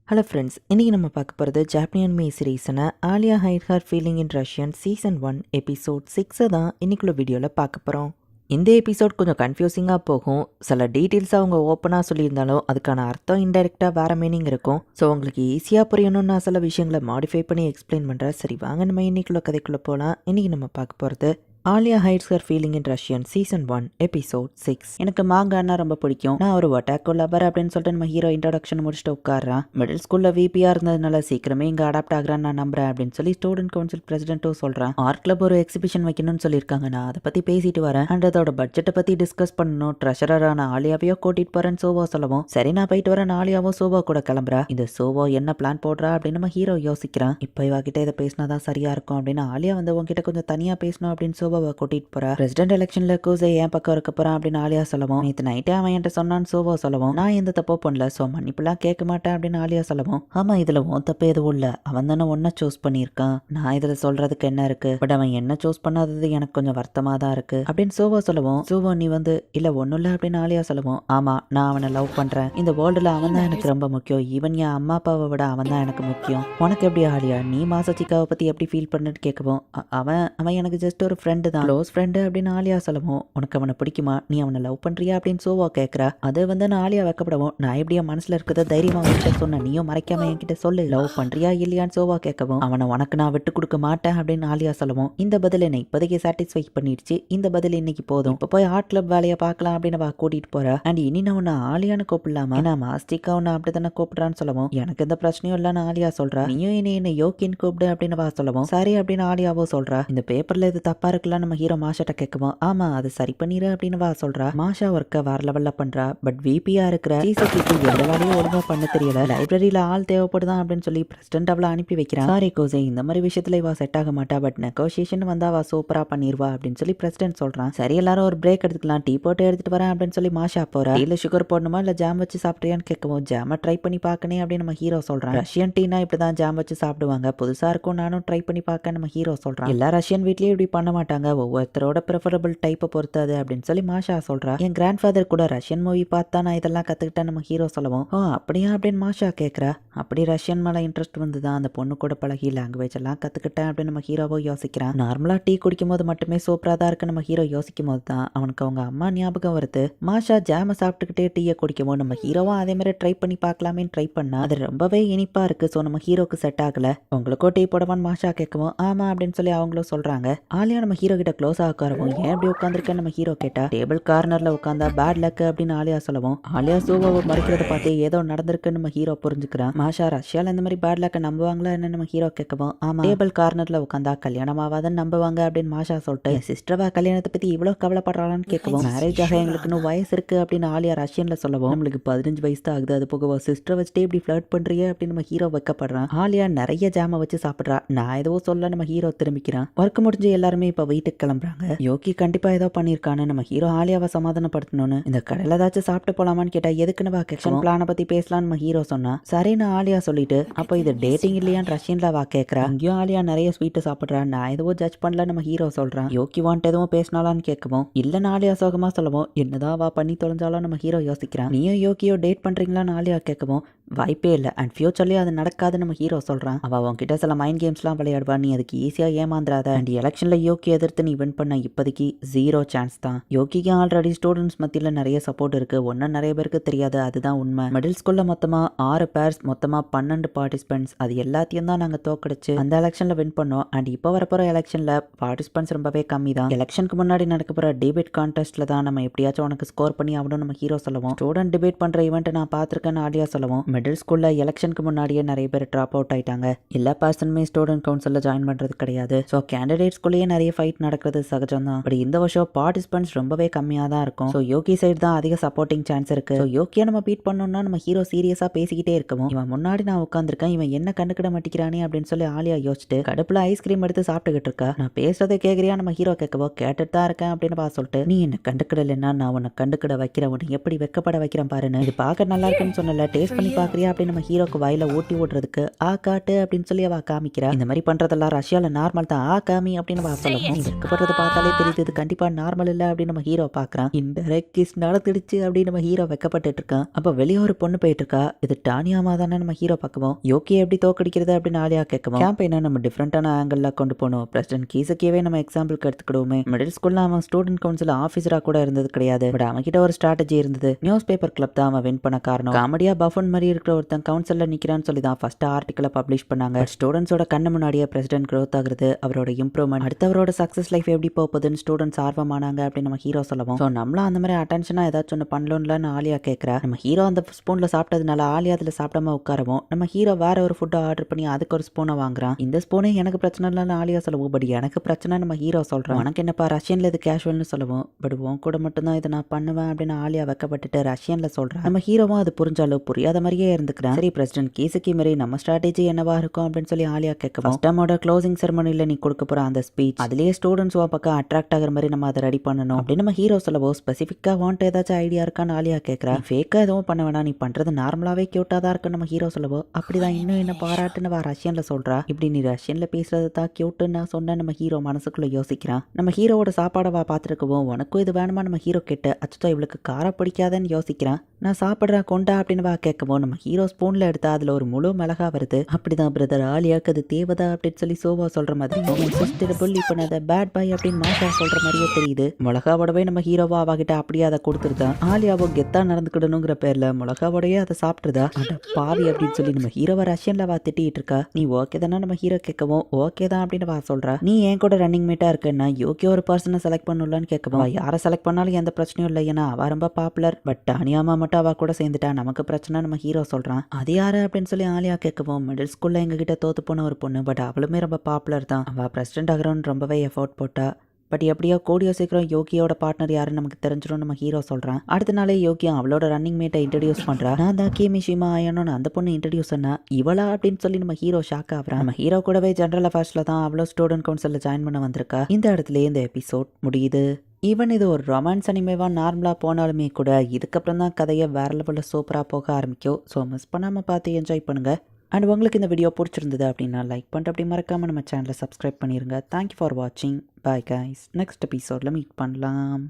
Hello friends, இன்றைக்கி நம்ம பார்க்க போகிறது ஜாப்பனியன் மே சீரீஸான Alya hide her feeling in Russian season 1 episode 6 தான் இன்றைக்குள்ள வீடியோவில் பார்க்க போகிறோம். இந்த எபிசோட் கொஞ்சம் கன்ஃபியூசிங்காக போகும். சில டீட்டெயில்ஸ் அவங்க ஓப்பனாக சொல்லியிருந்தாலும் அதுக்கான அர்த்தம் இன்டெரக்டாக வேறு மீனிங் இருக்கும். ஸோ உங்களுக்கு ஈஸியாக புரியணும்னு நான் சில விஷயங்களை மாடிஃபை பண்ணி எக்ஸ்பிளைன் பண்ணுறேன். சரி வாங்க நம்ம இன்னைக்குள்ள கதைக்குள்ளே போகலாம். இன்றைக்கி நம்ம பார்க்க போகிறது Alia hides her feeling in Russian season 1 episode 6. எனக்கு மாங்கானா ரொம்ப பிடிக்கும். நான் ஒரு ஒட்டாக்கோ லவர் அப்படின்னு சொல்லிட்டு நம்ம ஹீரோ இன்ட்ரோடக்ஷன் முடிச்சுட்டு உட்காரான். மிடில் ஸ்கூல்ல விபியா இருந்ததுனால சீக்கிரமே இங்க அடாப்ட் ஆகிறான்னு நான் நம்புறேன் அப்படின்னு சொல்லி ஸ்டூடெண்ட் கவுன்சில் பிரசிடென்ட்டும் சொல்றான். ஆர்ட் கிளப் ஒரு எக்ஸிபிஷன் வைக்கணும்னு சொல்லியிருக்காங்க. நான் அதை பத்தி பேசிட்டு வரேன் அண்ட் அதோட பட்ஜெட்டை பத்தி டிஸ்கஸ் பண்ணணும். ட்ரெஷரரான ஆலியாவையோ கூட்டிட்டு போறேன்னு சோவோ சொல்லவும், சரி நான் போயிட்டு வரேன். ஆலியாவோ சோவோ கூட கிளம்புறா. இந்த சோவோ என்ன பிளான் போடுறா அப்படின்னு நம்ம ஹீரோ யோசிக்கிறான். இப்போ இவகிட்ட இதை பேசினாதான் சரியா இருக்கும் அப்படின்னு ஆலியா வந்து உங்ககிட்ட கொஞ்சம் தனியா பேசணும் அப்படின்னு சோவோவை கூட்டிட்டு போறா. பிரசிடென்ட் எலெக்ஷன்ல கூசே ஏன் பக்கம் இருக்க போறான் அப்படின்னு ஆலியா சொல்லவும், நேற்று நைட்டே அவன் என்கிட்ட சொன்னான்னு சோவோ சொல்லவும், நான் எந்த தப்போ பண்ணல, சோ மன்னிப்புலாம் கேட்க மாட்டேன் அப்படின்னு ஆலியா சொல்லவும், ஆமா இதுல உன் தப்பு எதுவும் இல்ல, அவன் தானே ஒன்ன சூஸ் பண்ணியிருக்கான், நான் இதுல சொல்றதுக்கு என்ன இருக்கு, பட் அவன் என்ன சூஸ் பண்ணாதது எனக்கு கொஞ்சம் வருத்தமா தான் இருக்கு அப்படின்னு சோவோ சொல்லவும், சோவோ நீ வந்து இல்ல ஒன்னும் இல்ல அப்படின்னு ஆலியா சொல்லவும், ஆமா நான் அவனை லவ் பண்றேன், இந்த வேர்ல்டுல அவன் தான் எனக்கு ரொம்ப முக்கியம், ஈவன் என் அம்மா அப்பாவை விட அவன் தான் எனக்கு முக்கியம். உனக்கு எப்படி ஆலியா, நீ மாசச்சிக்காவை பத்தி எப்படி ஃபீல் பண்ணுன்னு கேட்கவும், அவன் அவன் எனக்கு ஜஸ்ட் ஒரு ஃப்ரெண்டு தான், க்ளோஸ் ஃப்ரெண்டு அப்படின்னு ஆலியா சொல்லவும், உனக்கு அவனை பிடிக்குமா, நீ அவனை லவ் பண்றியா அப்படின்னு சோவா கேட்கறா. அது வந்து நான் ஆலியா வைக்கப்படவும், நான் எப்படியா மனசுல இருக்கிறத தைரியமா உன்கிட்ட சொன்னேன், நீயும் மறைக்காம என்கிட்ட சொல்லு, லவ் பண்றியா இல்லையான்னு சோவா கேட்கவும், அவனை உனக்கு நான் விட்டு கொடுக்க மாட்டேன் அப்படின்னு ஆலியா சொல்லவும், இந்த பதில் என்னை இப்போதைக்கு சாட்டிஸ்ஃபை பண்ணிடுச்சு, இந்த பதில் இன்னைக்கு போதும், இப்போ போய் ஆர்ட் கிளப் வேலையை பார்க்கலாம் அப்படின்னு அவ கூட்டிட்டு போறா. அண்ட் இனி நான் உன்னை ஆலியான்னு கூப்பிடலாமா, நான் மாஸ்டிக்கா உன்னை அப்படித்தானே கூப்பிடுறான்னு சொல்லவும், எனக்கு எந்த பிரச்சனையும் இல்லைன்னு ஆலியா சொல்றா. நீயும் இனி என்ன யோக்கின்னு கூப்பிடு அப்படின்னு வா சொல்லவும், சரி அப்படின்னு ஆலியாவோ சொல்றா. இந்த பேப்பர்ல இது தப்பா இருக்குல்ல நம்ம ஹீரோ மாஷாட்ட கேட்கவும், ஆமா அது சரி பண்ணிரு அப்படின்னு வா சொல்றா. மாஷா ஒர்க்க வேற லெவல்ல பண்றா. பட் விபியா இருக்கிற ஜிசக்கிக்கு எந்த வேலையும் ஒழுங்கா பண்ண தெரியல, லைப்ரரியில ஆள் தேவைப்படுதான் அப்படின்னு சொல்லி பிரசிடென்ட் அவளை அனுப்பி வைக்கிறான். சாரி கோசே, இந்த மாதிரி விஷயத்துல இவா செட் ஆக மாட்டா, பட் நெகோசியேஷன் வந்தா அவ சூப்பரா பண்ணிடுவா அப்படின்னு சொல்லி பிரசிடென்ட் சொல்றான். சரி எல்லாரும் ஒரு பிரேக் எடுத்துக்கலாம், டீ போட்டு எடுத்துட்டு வரேன் அப்படின்னு சொல்லி மாஷா போறா. டீல சுகர் போடணுமா இல்ல ஜாம் வச்சு சாப்பிட்றியான்னு கேட்கவும், ஜாம ட்ரை பண்ணி பார்க்கனே அப்படின்னு நம்ம ஹீரோ சொல்றான். ரஷ்யன் டீனா இப்படிதான் ஜாம் வச்சு சாப்பிடுவாங்க, புதுசா இருக்கும், நானும் ட்ரை பண்ணி பார்க்க நம்ம ஹீரோ சொல்றான். எல்லா ரஷ்யன் வீட்லயும் இப்படி பண்ண மாட்டாங்க, ஒவ்வொருத்தரோட ப்ரிஃபரபிள் டைப்பை பொறுத்தது அப்படின்னு சொல்லி மாஷா சொல்றா. என் கிராண்ட் ஃபாதர் கூட ரஷ்யன் மூவி பார்த்தா நான் இதெல்லாம் கத்துக்கிட்டேன் நம்ம ஹீரோ சொல்லவும், ஓ அப்படியா அப்படின்னு மாஷா கேட்கறா. அப்படி ரஷ்யன் மேல இன்ட்ரெஸ்ட் வந்துதான் அந்த பொண்ணு கூட பழகி லாங்குவேஜ் எல்லாம் கத்துக்கிட்டேன் அப்படின்னு நம்ம ஹீரோவோ யோசிக்கிறான். நார்மலா டீ குடிக்கும் போது மட்டுமே சூப்பரா தான் இருக்கு நம்ம ஹீரோ யோசிக்கும் போது தான் அவனுக்கு அவங்க அம்மா ஞாபகம் வருது. மாஷா ஜாம சாப்பிட்டுக்கிட்டே டீயை குடிக்கவும் நம்ம ஹீரோவும் அதே மாதிரி ட்ரை பண்ணி பார்க்கலாமேன்னு ட்ரை பண்ணா. அது ரொம்பவே இனிப்பா இருக்கு, ஸோ நம்ம ஹீரோக்கு செட் ஆகல. உங்களுக்கும் டீ போடவான்னு மாஷா கேட்கவும், ஆமா அப்படின்னு சொல்லி அவங்களும் சொல்றாங்க. ஆலியா நம்ம ஹீரோ கிட்ட க்ளோஸ் ஆகாரவும், ஏன் இப்படி உட்காந்துருக்கேன்னு நம்ம ஹீரோ கேட்டா, டேபிள் கார்னர்ல உட்காந்தா பேட் லக் அப்படின்னு ஆலியா சொல்லவும், ஆலியா சோவாவை மறைக்கிறத பார்த்து ஏதோ நடந்திருக்குன்னு நம்ம ஹீரோ புரிஞ்சுக்கிறான். மாஷா ரஷ்யால இந்த மாதிரி பேட் லக்க நம்புவாங்களா என்ன நம்ம ஹீரோ கேட்கவும், ஆமா டேபிள் கார்னர்ல உட்காந்தா கல்யாணம் ஆகாதன்னு நம்புவாங்க அப்படின்னு மாஷா சொல்லிட்டு, என் சிஸ்டரா கல்யாணத்தை பத்தி இவ்வளவு கவலைப்படுறான்னு கேட்கவும், மேரேஜ் ஆக எங்களுக்கு இன்னும் வயசு இருக்கு அப்படின்னு ஆலியா ரஷ்யன்ல சொல்லவும், நம்மளுக்கு 15 வயசு தான் ஆகுது, அது போக சிஸ்டரை வச்சுட்டு இப்படி ஃபிளர்ட் பண்றியே அப்படின்னு நம்ம ஹீரோ வைக்கப்படுறான். ஆலியா நிறைய ஜாம வச்சு சாப்பிடுறா. நான் எதுவும் சொல்ல நம்ம ஹீரோ திரும்பிக்கிறான். ஒர்க் முடிஞ்சு எல்லாருமே இப்ப வீட்டுக்கு கிளம்புறாங்க. யோகி கண்டிப்பா ஏதோ பண்ணிருக்கான்னு நம்ம ஹீரோ ஆலியாவை சமாதானப்படுத்தணும்னு, இந்த கடையில ஏதாச்சும் சாப்பிட்டு போலாமான்னு கேட்டா, எதுக்குன்னு வா கேட்கணும், பிளான பத்தி பேசலான்னு நம்ம ஹீரோ சொன்னா. சரின்னு ஆலியா சொல்லிட்டு, அப்போ இது டேட்டிங் இல்லையான்னு ரஷ்யன்ல வா கேட்கறா. அங்கேயும் ஆலியா நிறைய ஸ்வீட் சாப்பிடுறா. நான் எதுவும் ஜட்ஜ் பண்ணல நம்ம ஹீரோ சொல்றான். யோகி வாண்ட் எதுவும் பேசினாலான்னு கேட்கவும், இல்லன்னு ஆலியா சோகமா சொல்லவும், என்னதான் வா பண்ணி தொலைஞ்சாலும் நம்ம ஹீரோ யோசிக்கிறான். நீயும் யோகியோ டேட் பண்றீங்களான்னு ஆலியா கேட்கவும், வாய்ப்பே இல்லை அண்ட் ஃபியூச்சர்லயே அது நடக்காதுன்னு நம்ம ஹீரோ சொல்றான். அவ உன்கிட்ட சில மைண்ட் கேம்ஸ்லாம் விளையாடுவா, நீ அதுக்கு ஈஸியா ஏமாந்துராத, அண்ட் எலெக்ஷன்ல யோகி எதிர்த்து நீ வின் பண்ண இப்போதைக்கு 0 சான்ஸ் தான். யோகிக்கு ஆல்ரெடி ஸ்டூடெண்ட்ஸ் மத்தியில நிறைய சப்போர்ட் இருக்கு, ஒன்னும் நிறைய பேருக்கு தெரியாது, அதுதான் உண்மை. மிடில் ஸ்கூல்ல மொத்தமா 6 பேர்ஸ், மொத்தமா 12 பார்ட்டிசிபென்ட்ஸ், அது எல்லாத்தையும் தான் நாங்க தோக்கடிச்சு அந்த எலெக்ஷன்ல வின் பண்ணோம். அண்ட் இப்போ வரப்போற எலெக்ஷன்ல பார்ட்டிசிபென்ட்ஸ் ரொம்பவே கம்மி தான். எலெக்ஷனுக்கு முன்னாடி நடக்க போற டிபேட் கான்டெஸ்ட்ல தான் நம்ம எப்படியாச்சும் உனக்கு ஸ்கோர் பண்ணி ஆகணும் நம்ம ஹீரோ சொல்லவும், ஸ்டூடெண்ட் டிபேட் பண்ற ஈவெண்ட் நான் பார்த்திருக்கேன்னு ஆலியா சொல்லவும், மிடில் ஸ்கூல்ல எலெக்ஷனுக்கு முன்னாடியே நிறைய பேர் ட்ராப் அவுட் ஆயிட்டாங்க, எல்லா பர்சனுமே ஸ்டூடெண்ட் கவுன்சில்ல ஜாயின் பண்றது கிடையாது, ஸோ கேண்டிடேட்ஸ்குள்ளேயே நிறைய ஃபைட் நடக்கிறது சகஜம் தான். பட் இந்த வருஷம் பார்ட்டிசிபென்ட்ஸ் ரொம்பவே கம்மியா தான் இருக்கும், ஸோ யோகி சைடு தான் அதிக சப்போர்ட்டிங் சான்ஸ் இருக்கு. ஸோ யோகியை நம்ம பீட் பண்ணோம்னா நம்ம ஹீரோ சீரியஸா பேசிக்கிட்டே இருக்கவும், இவன் முன்னாடி நான் உட்காந்துருக்கேன், இவன் என்ன கண்டுக்கிட மாட்டேங்கிறானே அப்படின்னு சொல்லி ஆலியா யோசிச்சுட்டு கடுப்புல ஐஸ்கிரீம் எடுத்து சாப்பிட்டுக்கிட்டு இருக்கா. நான் பேசுறதை கேட்கறியா நம்ம ஹீரோ கேட்கவோ, கேட்டுட்டு தான் இருக்கேன் அப்படின்னு பா சொல்லிட்டு, நீ என்ன கண்டுக்கிடலன்னா நான் உன்னை கண்டுக்கிட வைக்கிறேன், உன்னை எப்படி வெக்கப்பட வைக்கிறேன் பாருன்னு, இது பார்க்க நல்லா இருக்குன்னு சொன்னல, டேஸ்ட் பண்ணி பாக்குறியா அப்படின்னு நம்ம ஹீரோக்கு வாயில ஊட்டி விடுறதுக்கு ஆ காட்டு அப்படின்னு சொல்லி அவ காமிக்கிறா. இந்த மாதிரி பண்றதெல்லாம் ரஷ்யால நார்மல் தான், ஆ காமி அப்படின்னு சொல்லவும், வெக்கப்படுறத பார்த்தாலே தெரியுது இது கண்டிப்பா நார்மல் இல்ல அப்படின்னு நம்ம ஹீரோ பாக்குறான். இன்டைரக்ட் கிஸ் நடந்துடுச்சு அப்படின்னு நம்ம ஹீரோ வெக்கப்பட்டு இருக்கான். அப்ப வெளியே ஒரு பொண்ணு போயிட்டு இருக்கா. இது டானியாமா தானே நம்ம ஹீரோ பார்க்கவும் யோக்கியை எப்படி தோக்கடிக்கிறது அப்படின்னு ஆலியா கேட்கவும் கேம்பெயினை நம்ம டிஃப்ரெண்டான ஆங்கிள் கொண்டு போகணும். பிரசிடென்ட் கீசக்கியவே நம்ம எக்ஸாம்பிளுக்கு எடுத்துக்கிடுவோமே. மிடில் ஸ்கூல்ல அவன் ஸ்டூடெண்ட் கவுன்சில் ஆஃபீஸரா கூட இருந்தது கிடையாது. பட் அவன் கிட்ட ஒரு ஸ்ட்ராட்டஜி இருந்தது. நியூஸ் பேப்பர் கிளப் தான் அவன் வின் பண்ண காரணம். காமெடியா பஃபன் மாதிரி இருக்கிற ஒருத்தன் கவுன்சில்ல நிக்கிறான்னு சொல்லி தான் ஃபர்ஸ்ட் ஆர்டிக்கலை பப்ளிஷ் பண்ணாங்க. ஸ்டூடெண்ட்ஸோட கண்ணு முன்னாடியே பிரசிடென்ட் growth ஆகுறது, அவரோட இம்ப்ரூவ்மெண்ட், அடுத்தவரோட சக்சஸ் லைஃப் எப்படி போகுதுன்னு ஸ்டூடெண்ட்ஸ் ஆர்வமானாங்க அப்படின்னு நம்ம ஹீரோ சொல்லவும் ஸோ நம்மளும் அந்த மாதிரி அட்டென்ஷனா ஏதாச்சும் ஒன்று பண்ணலன்னு ஆலியா கேட்கிறா. நம்ம ஹீரோ அந்த ஸ்பூன்ல சாப்பிட்டதுனால ஆலியா அதில் சாப்பிடாம உட்காரவும் நம்ம ஹீரோ வேற ஒரு ஃபுட்டை ஆர்டர் பண்ணி அதுக்கு ஒரு ஸ்பூனை வாங்குறான். இந்த ஸ்பூனே எனக்கு பிரச்சனை இல்லைன்னு ஆலியா சொல்லவும் பட் எனக்கு பிரச்சனை நம்ம ஹீரோ சொல்றான். உனக்கு என்னப்பா ரஷ்யன்ல இது கேஷுவல்னு சொல்லவும் பட் உன் கூட மட்டும்தான் இதை நான் பண்ணுவேன் அப்படின்னு ஆலியா வைக்கப்பட்டுட்டு ரஷ்யன்ல சொல்றான். நம்ம ஹீரோவும் அது புரிஞ்சாலும் புரியாத மாதிரியே இருந்துக்கிறான். சரி பிரசிடென்ட் கீசக்கி மாதிரி நம்ம ஸ்ட்ராட்டஜி என்னவா இருக்கும் அப்படின்னு சொல்லி ஆலியா கேட்க ஃபர்ஸ்ட் டைமோட க்ளோசிங் செரமனில நீ கொடுக்க போற அந்த ஸ்பீச் அதுலயே ஸ்டூடெண்ட்ஸ் பக்கம் அட்ராக்ட் ஆகிற மாதிரி நம்ம அதை ரெடி பண்ணணும் அப்படின்னு நம்ம ஹீரோ சொல்லவோ ஸ்பெசிஃபிக்கா வாண்ட் ஏதாச்சும் ஐடியா இருக்கான்னு ஆலியா கேட்கறா. ஃபேக்கா எதுவும் பண்ண வேணாம், நீ பண்றது நார்மலாவே கியூட்டா தான் இருக்குன்னு நம்ம ஹீரோ சொல்லவோ அப்படிதான் இன்னும் என்ன பாராட்டுன்னு வா ரஷ்யன்ல சொல்றா. இப்படி நீ ரஷ்யன்ல பேசுறது தான் கியூட்டுன்னு நான் சொன்ன நம்ம ஹீரோ மனசுக்குள்ள யோசிக்கிறான். நம்ம ஹீரோவோட சாப்பாடை வா பார்த்துருக்கவும் உனக்கும் இது வேணுமா நம்ம ஹீரோ கேட்டு அச்சுதா இவளுக்கு காரம் பிடிக்காதன்னு யோசிக்கிறான். நான் சாப்பிட்றேன் கொண்டா அப்படின்னு வா கேட்கவும் நம்ம ஹீரோ ஸ்பூன்ல எடுத்தா அதுல ஒரு முழு மிளகா வருது. அப்படிதான் பிரதர் ஆலியாக்கு அது தேவதா அப்படின்னு சொல்லி சோவா சொல்ற மாதிரி இப்போ நான் அதை பேட் பாய் அப்படின்னு மாஷா சொல்ற மாதிரியே தெரியுது. மிளகாவோடவே நம்ம ஹீரோவா அவகிட்ட அப்படியே அதை கொடுத்துருதான். ஆலியாவோ கெத்தா நடந்துக்கிடணுங்கிற பேர்ல மிளகாவோடயே அதை சாப்பிட்டுதா. அட பாவி அப்படின்னு சொல்லி நம்ம ஹீரோவை ரஷ்யன்ல வா திட்டிட்டு இருக்கா. நீ ஓகே தானே நம்ம ஹீரோ கேட்கவும் ஓகே தான் அப்படின்னு வா சொல்றா. நீ என் கூட ரன்னிங் மேட்டா இருக்குன்னா யோக்கிய ஒரு பர்சனை செலக்ட் பண்ணலான்னு கேட்கவும் யாரை செலக்ட் பண்ணாலும் எந்த பிரச்சனையும் இல்லை, ஏன்னா அவ ரொம்ப பாப்புலர். பட் டானியாமா மட்டும் அவ கூட சேர்ந்துட்டா நமக்கு பிரச்சனை நம்ம ஹீரோ சொல்றான். அது யாரு அப்படின்னு சொல்லி ஆலியா கேட்கவும் மிடில் ஸ்கூல்ல எங்க கிட்ட தோத்து போன ஒரு பொண்ணு, பட் அவளுமே ரொம்ப பாப்புலர் தான். அவ பிரசிடென்ட் ஆகிறோன்னு ரொம்பவே எஃபோர்ட் போட்டா. பட் எப்படியோ கூடிய சீக்கிரம் யோகியோட பார்ட்னர் யாருன்னு நமக்கு தெரிஞ்சிடும் நம்ம ஹீரோ சொல்றான். அடுத்த நாளே யோகியா அவளோட ரன்னிங் மேட்டை இன்ட்ரடியூஸ் பண்றா. நான் தான் கேமிஷிமா ஆயணும்னு அந்த பொண்ணு இன்ட்ரடியூஸ் பண்ணா. இவளா அப்படின்னு சொல்லி நம்ம ஹீரோ ஷாக் ஆகுறான். நம்ம ஹீரோ கூடவே ஜெனரல் அஃபேர்ஸ்ல தான் அவ்வளோ ஸ்டூடெண்ட் கவுன்சிலில் ஜாயின் பண்ண வந்திருக்கா. இந்த இடத்துல இந்த எபிசோட் முடியுது. ஈவன் இது ஒரு ரொமான்ஸ் அனிமேவாக நார்மலாக போனாலுமே கூட இதுக்கப்புறம் தான் கதையை வேற லெவலில் சூப்பராக போக ஆரம்பிக்கும். ஸோ மிஸ் பண்ணாமல் பார்த்து என்ஜாய் பண்ணுங்கள். அண்ட் உங்களுக்கு இந்த வீடியோ பிடிச்சிருந்தது அப்படின்னா லைக் பண்ணிட்டு அப்படி மறக்காமல் நம்ம சேனலை சப்ஸ்கிரைப் பண்ணிடுங்க. தேங்க்யூ ஃபார் வாட்சிங். Bye guys. நெக்ஸ்ட் எபிசோடில் மீட் பண்ணலாம்.